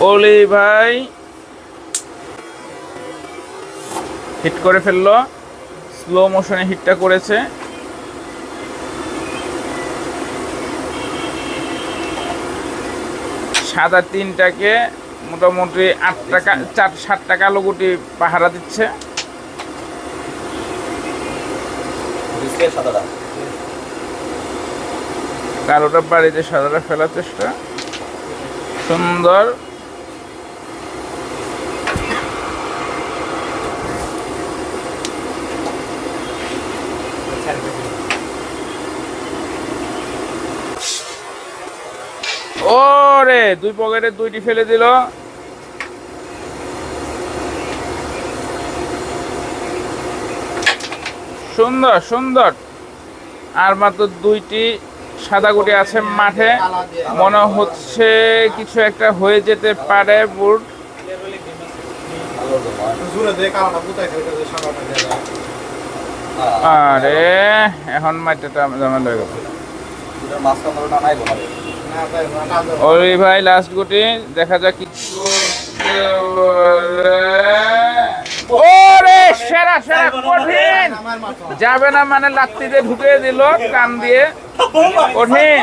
অলি ভাই হিট করে ফেললো, স্লো মোশনে হিটটা করেছে। সাদা তিনটাকে মোটামুটি 7টা কালো গুটি পাহারা দিচ্ছে। কালোটা বাড়িতে সাদাটা ফেলার চেষ্টা, সুন্দর। ওরে দুই পকেটে দুইটি ফেলে দিল। সুন্দর সুন্দর। আর মাত্র দুইটি সাদা গুটি আছে মাঠে, মনে হচ্ছে কিছু একটা হয়ে যেতে পারে। বুট আরে এখন মাঠটা জমা হয়ে গেল। ওই ভাই লাস্ট গুটি, দেখা যাক কি। ওরে সেরা সেরা, কঠিন যাবে না মানে লাত্তি দিয়ে ঢুকিয়ে দিল কান দিয়ে, কঠিন।